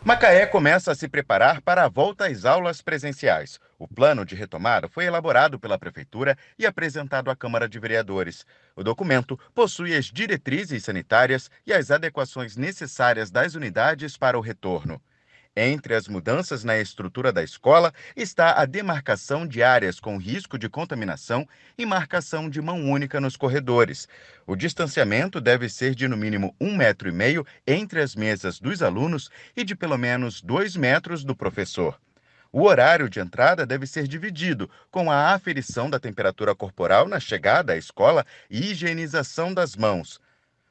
Macaé começa a se preparar para a volta às aulas presenciais. O plano de retomada foi elaborado pela Prefeitura e apresentado à Câmara de Vereadores. O documento possui as diretrizes sanitárias e as adequações necessárias das unidades para o retorno. Entre as mudanças na estrutura da escola está a demarcação de áreas com risco de contaminação e marcação de mão única nos corredores. O distanciamento deve ser de no mínimo 1,5 metro entre as mesas dos alunos e de pelo menos 2 metros do professor. O horário de entrada deve ser dividido, com a aferição da temperatura corporal na chegada à escola e higienização das mãos.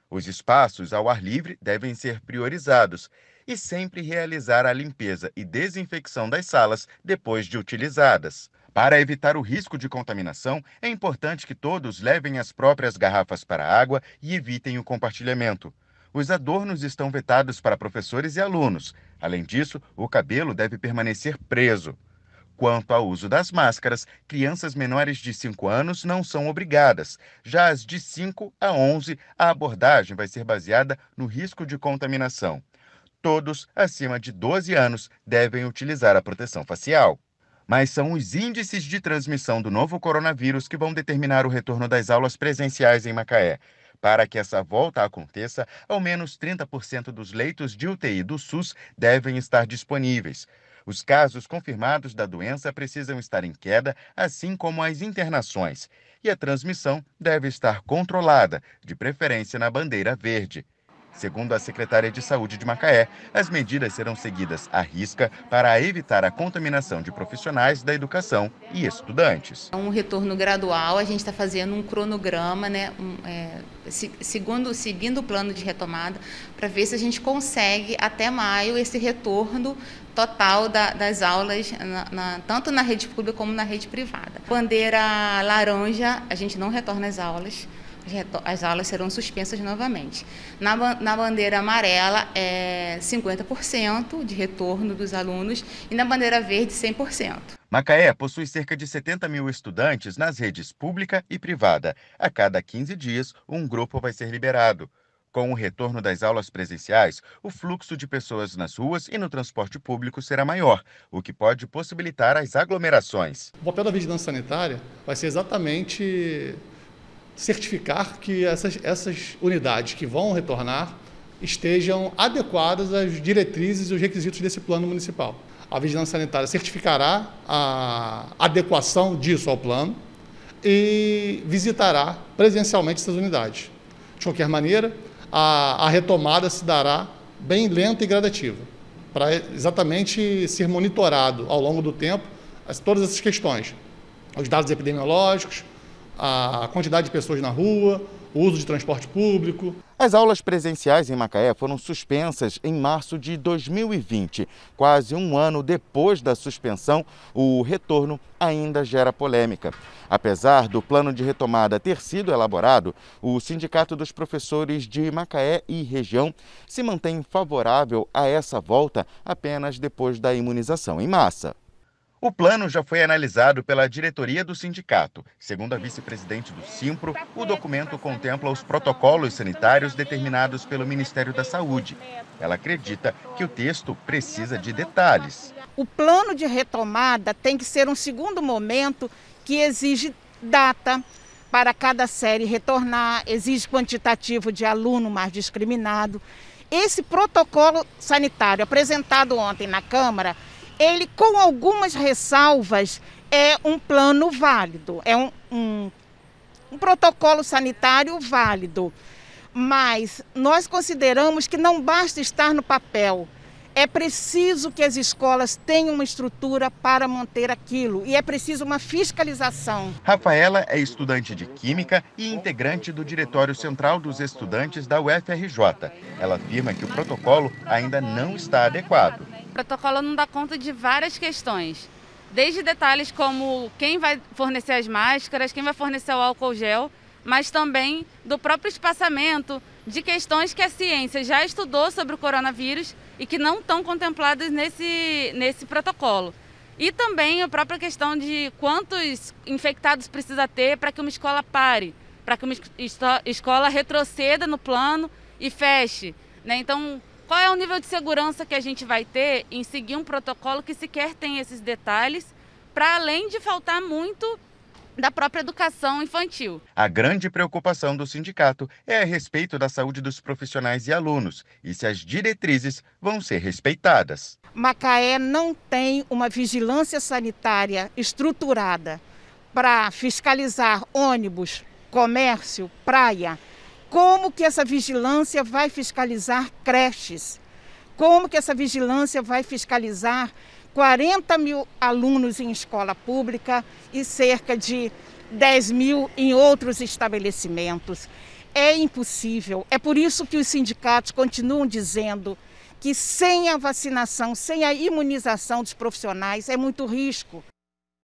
Os espaços ao ar livre devem ser priorizados e sempre realizar a limpeza e desinfecção das salas depois de utilizadas. Para evitar o risco de contaminação, é importante que todos levem as próprias garrafas para a água e evitem o compartilhamento. Os adornos estão vetados para professores e alunos. Além disso, o cabelo deve permanecer preso. Quanto ao uso das máscaras, crianças menores de 5 anos não são obrigadas. Já as de 5 a 11, a abordagem vai ser baseada no risco de contaminação. Todos acima de 12 anos devem utilizar a proteção facial. Mas são os índices de transmissão do novo coronavírus que vão determinar o retorno das aulas presenciais em Macaé. Para que essa volta aconteça, ao menos 30% dos leitos de UTI do SUS devem estar disponíveis. Os casos confirmados da doença precisam estar em queda, assim como as internações. E a transmissão deve estar controlada, de preferência na bandeira verde. Segundo a secretária de Saúde de Macaé, as medidas serão seguidas à risca para evitar a contaminação de profissionais da educação e estudantes. Um retorno gradual, a gente está fazendo um cronograma, né, seguindo o plano de retomada, para ver se a gente consegue até maio esse retorno total das aulas, tanto na rede pública como na rede privada. Bandeira laranja, a gente não retorna às aulas. As aulas serão suspensas novamente. Na bandeira amarela, é 50% de retorno dos alunos e na bandeira verde, 100%. Macaé possui cerca de 70 mil estudantes nas redes pública e privada. A cada 15 dias, um grupo vai ser liberado. Com o retorno das aulas presenciais, o fluxo de pessoas nas ruas e no transporte público será maior, o que pode possibilitar as aglomerações. O papel da vigilância sanitária vai ser exatamente certificar que essas unidades que vão retornar estejam adequadas às diretrizes e os requisitos desse plano municipal. A vigilância sanitária certificará a adequação disso ao plano e visitará presencialmente essas unidades. De qualquer maneira, a retomada se dará bem lenta e gradativa, para exatamente ser monitorado ao longo do tempo todas essas questões, os dados epidemiológicos, a quantidade de pessoas na rua, o uso de transporte público. As aulas presenciais em Macaé foram suspensas em março de 2020. Quase um ano depois da suspensão, o retorno ainda gera polêmica. Apesar do plano de retomada ter sido elaborado, o Sindicato dos Professores de Macaé e região se mantém favorável a essa volta apenas depois da imunização em massa. O plano já foi analisado pela diretoria do sindicato. Segundo a vice-presidente do Simpro, o documento contempla os protocolos sanitários determinados pelo Ministério da Saúde. Ela acredita que o texto precisa de detalhes. O plano de retomada tem que ser um segundo momento que exige data para cada série retornar, exige quantitativo de aluno mais discriminado. Esse protocolo sanitário apresentado ontem na Câmara, ele, com algumas ressalvas, é um plano válido, é um protocolo sanitário válido. Mas nós consideramos que não basta estar no papel. É preciso que as escolas tenham uma estrutura para manter aquilo e é preciso uma fiscalização. Rafaela é estudante de Química e integrante do Diretório Central dos Estudantes da UFRJ. Ela afirma que o protocolo ainda não está adequado. O protocolo não dá conta de várias questões, desde detalhes como quem vai fornecer as máscaras, quem vai fornecer o álcool gel, mas também do próprio espaçamento, de questões que a ciência já estudou sobre o coronavírus e que não estão contempladas nesse protocolo. E também a própria questão de quantos infectados precisa ter para que uma escola pare, para que uma escola retroceda no plano e feche, né? Então, Qual é o nível de segurança que a gente vai ter em seguir um protocolo que sequer tem esses detalhes, para além de faltar muito da própria educação infantil? A grande preocupação do sindicato é a respeito da saúde dos profissionais e alunos e se as diretrizes vão ser respeitadas. Macaé não tem uma vigilância sanitária estruturada para fiscalizar ônibus, comércio, praia. Como que essa vigilância vai fiscalizar creches? Como que essa vigilância vai fiscalizar 40 mil alunos em escola pública e cerca de 10 mil em outros estabelecimentos? É impossível. É por isso que os sindicatos continuam dizendo que sem a vacinação, sem a imunização dos profissionais, é muito risco.